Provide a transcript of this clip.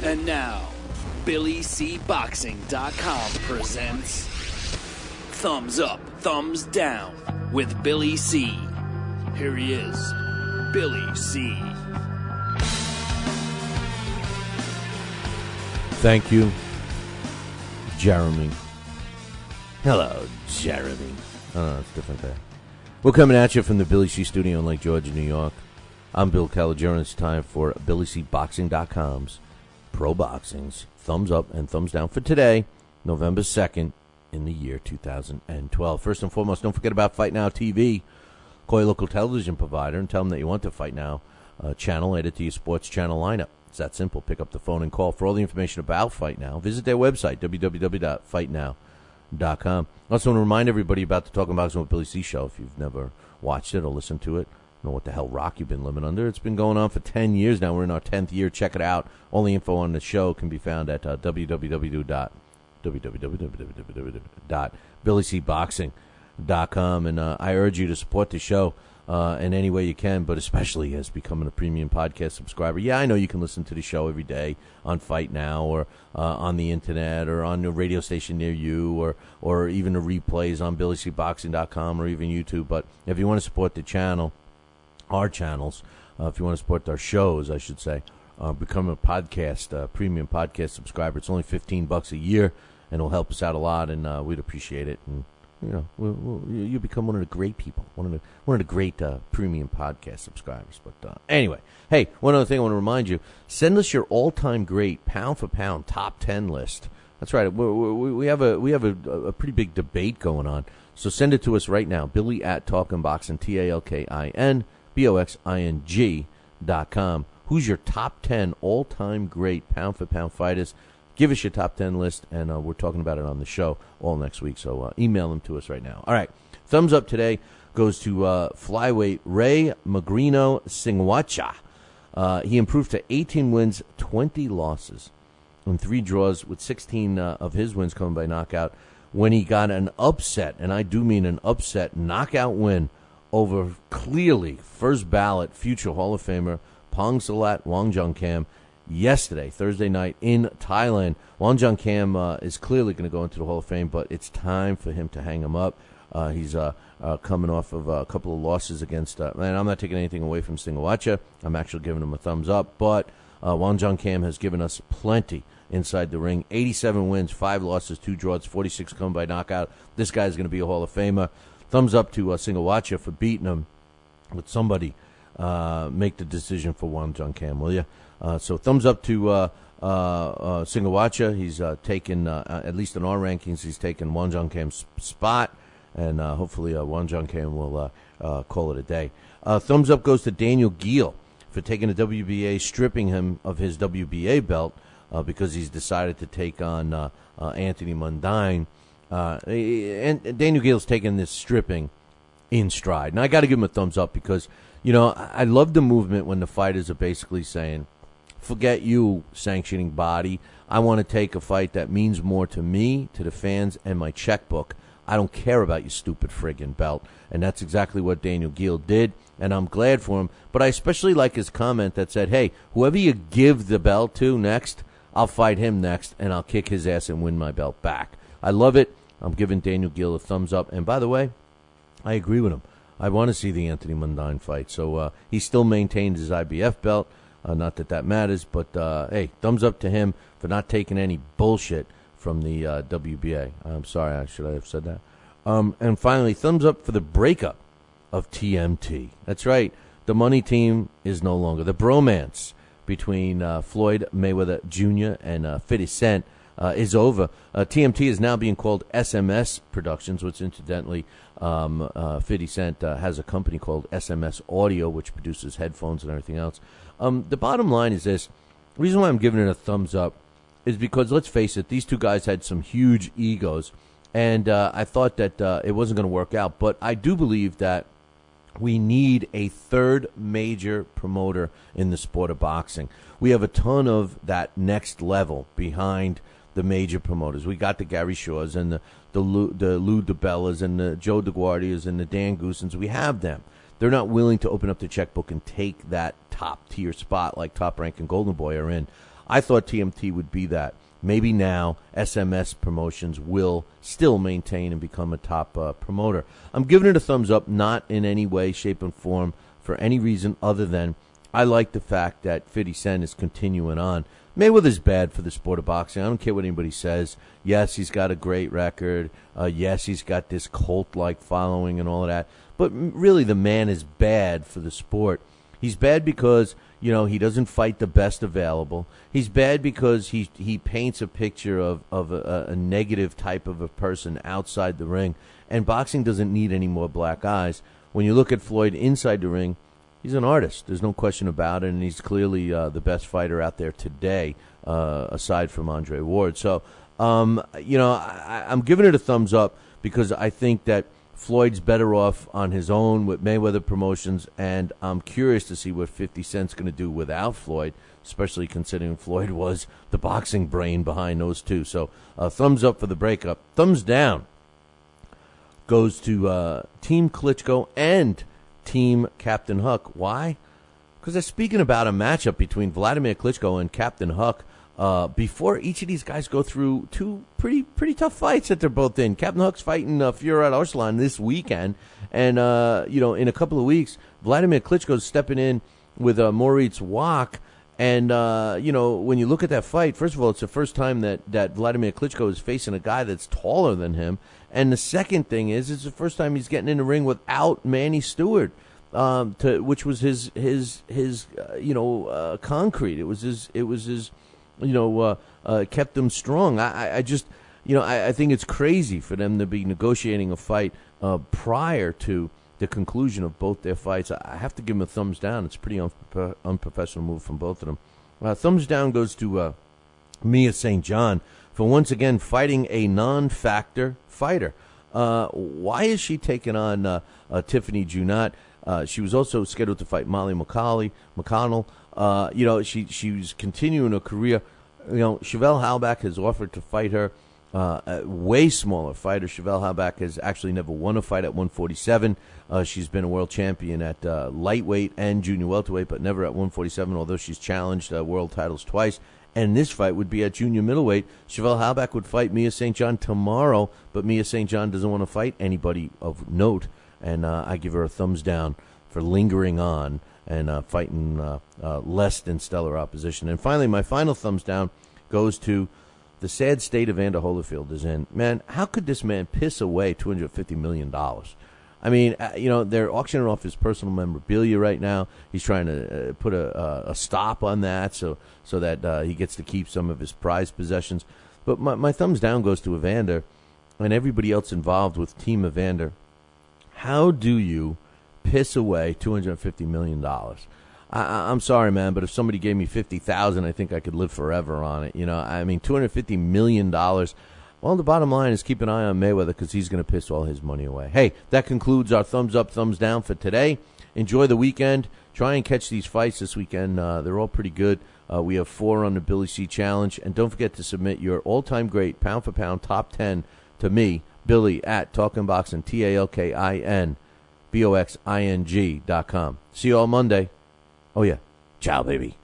And now, BillyCBoxing.com presents Thumbs Up, Thumbs Down with Billy C. Here he is, Billy C. Thank you, Jeremy. Hello, Jeremy. Oh, it's different there. We're coming at you from the Billy C studio in Lake George, New York. I'm Bill Calogero, and it's time for BillyCBoxing.com's Pro Boxing's Thumbs Up and Thumbs Down for today, November 2nd, in the year 2012. First and foremost, don't forget about Fight Now TV. Call your local television provider and tell them that you want the Fight Now channel added to your sports channel lineup. It's that simple. Pick up the phone and call. For all the information about Fight Now, visit their website, www.fightnow.com. I also want to remind everybody about the Talking Boxing with Billy C show. If you've never watched it or listened to it, I don't know what the hell rock you've been living under. It's been going on for 10 years now. We're in our 10th year. Check it out. All the info on the show can be found at www.billycboxing.com. And I urge you to support the show in any way you can, but especially as becoming a premium podcast subscriber. Yeah, I know you can listen to the show every day on Fight Now or on the internet or on a radio station near you or even the replays on BillyCBoxing.com or even YouTube. But if you want to support the channel, our channels, if you want to support our shows, I should say, become a podcast, premium podcast subscriber. It's only $15 a year, and it'll help us out a lot, and we'd appreciate it. And you know, you become one of the great people, one of the great premium podcast subscribers. But anyway, hey, one other thing I want to remind you: send us your all-time great pound for pound top 10 list. That's right. We have a pretty big debate going on, so send it to us right now. Billy at TalkinBoxing, TalkinBoxing.com. Who's your top 10 all-time great pound for pound fighters? Give us your top 10 list, and we're talking about it on the show all next week. So email them to us right now. All right. Thumbs up today goes to flyweight Ray Magrino Singwacha. He improved to 18 wins, 20 losses, and 3 draws, with 16 of his wins coming by knockout, when he got an upset, and I do mean an upset, knockout win over clearly first ballot future Hall of Famer Pongsalat Wangjunkam yesterday, Thursday night, in Thailand. Wangjunkam is clearly going to go into the Hall of Fame, but it's time for him to hang him up. He's coming off of a couple of losses against, and I'm not taking anything away from Singwacha. I'm actually giving him a thumbs up, but Wangjunkam has given us plenty inside the ring. 87 wins, 5 losses, 2 draws, 46 come by knockout. This guy's going to be a Hall of Famer. Thumbs up to Singwacha for beating him. With somebody make the decision for Wangjunkam, will you? So thumbs up to Singwacha. He's taken, at least in our rankings, he's taken Wangjunkam spot, and hopefully Wangjunkam will call it a day. Thumbs up goes to Daniel Geale for taking the WBA, stripping him of his WBA belt because he's decided to take on Anthony Mundine. And Daniel Geale's taken this stripping in stride. And I got to give him a thumbs up because, you know, I love the movement when the fighters are basically saying, forget you, sanctioning body. I want to take a fight that means more to me, to the fans, and my checkbook. I don't care about your stupid friggin' belt. And that's exactly what Daniel Geale did, and I'm glad for him. But I especially like his comment that said, hey, whoever you give the belt to next, I'll fight him next, and I'll kick his ass and win my belt back. I love it. I'm giving Daniel Geale a thumbs up. And by the way, I agree with him. I want to see the Anthony Mundine fight. So he still maintained his IBF belt. Not that that matters, but hey, thumbs up to him for not taking any bullshit from the WBA. I'm sorry, should I have said that? And finally, thumbs up for the breakup of TMT. That's right. The money team is no longer. The bromance between Floyd Mayweather Jr. and 50 Cent is over. TMT is now being called SMS Productions, which incidentally, 50 Cent has a company called SMS Audio, which produces headphones and everything else. The bottom line is this. The reason why I'm giving it a thumbs up is because, let's face it, these two guys had some huge egos, and I thought that it wasn't going to work out. But I do believe that we need a third major promoter in the sport of boxing. We have a ton of that next level behind the major promoters. We got the Gary Shaws and the Lou DiBellas and the Joe DeGuardias and the Dan Goosens. We have them. They're not willing to open up the checkbook and take that top-tier spot like Top Rank and Golden Boy are in. I thought TMT would be that. Maybe now SMS Promotions will still maintain and become a top promoter. I'm giving it a thumbs up, not in any way, shape, and form for any reason other than I like the fact that 50 Cent is continuing on. Mayweather's bad for the sport of boxing. I don't care what anybody says. Yes, he's got a great record. Yes, he's got this cult-like following and all of that. But really, the man is bad for the sport. He's bad because, he doesn't fight the best available. He's bad because he paints a picture of a negative type of a person outside the ring. And boxing doesn't need any more black eyes. When you look at Floyd inside the ring, he's an artist. There's no question about it, and he's clearly the best fighter out there today, aside from Andre Ward. So, I'm giving it a thumbs up because I think that Floyd's better off on his own with Mayweather Promotions, and I'm curious to see what 50 Cent's going to do without Floyd, especially considering Floyd was the boxing brain behind those two. So, thumbs up for the breakup. Thumbs down goes to Team Klitschko and Team Captain Huck. Why? Because they're speaking about a matchup between Vladimir Klitschko and Captain Huck before each of these guys go through two pretty tough fights that they're both in. Captain Huck's fighting Fiorot Arslan this weekend, and in a couple of weeks, Vladimir Klitschko's stepping in with Moritz Wach. And when you look at that fight, first of all, it's the first time that Vladimir Klitschko is facing a guy that's taller than him. And the second thing is, it's the first time he's getting in the ring without Manny Stewart, which was his concrete. It was his kept him strong. I just I think it's crazy for them to be negotiating a fight prior to the conclusion of both their fights. I have to give them a thumbs down. It's a pretty unprofessional move from both of them. Thumbs down goes to Mia St. John for once again fighting a non-factor fighter. Why is she taking on Tiffany Junot? She was also scheduled to fight Molly McConnell. She was continuing her career. Chevelle Halbach has offered to fight her. A way smaller fighter. Chevelle Halbach has actually never won a fight at 147. She's been a world champion at lightweight and junior welterweight, but never at 147, although she's challenged world titles twice. And this fight would be at junior middleweight. Chevelle Halbach would fight Mia St. John tomorrow, but Mia St. John doesn't want to fight anybody of note, and I give her a thumbs down for lingering on and fighting less than stellar opposition. And finally, my final thumbs down goes to the sad state Evander Holyfield is in. Man, how could this man piss away $250 million? I mean, they're auctioning off his personal memorabilia right now. He's trying to put a stop on that so that he gets to keep some of his prized possessions. But my thumbs down goes to Evander and everybody else involved with Team Evander. How do you piss away $250 million? I'm sorry, man, but if somebody gave me $50,000, I think I could live forever on it. $250 million. Well, the bottom line is keep an eye on Mayweather because he's going to piss all his money away. Hey, that concludes our thumbs up, thumbs down for today. Enjoy the weekend. Try and catch these fights this weekend. They're all pretty good. We have 4 on the Billy C Challenge. And don't forget to submit your all-time great pound-for-pound top 10 to me, Billy, at TalkinBoxing, TalkinBoxing.com. See you all Monday. Oh, yeah. Ciao, baby.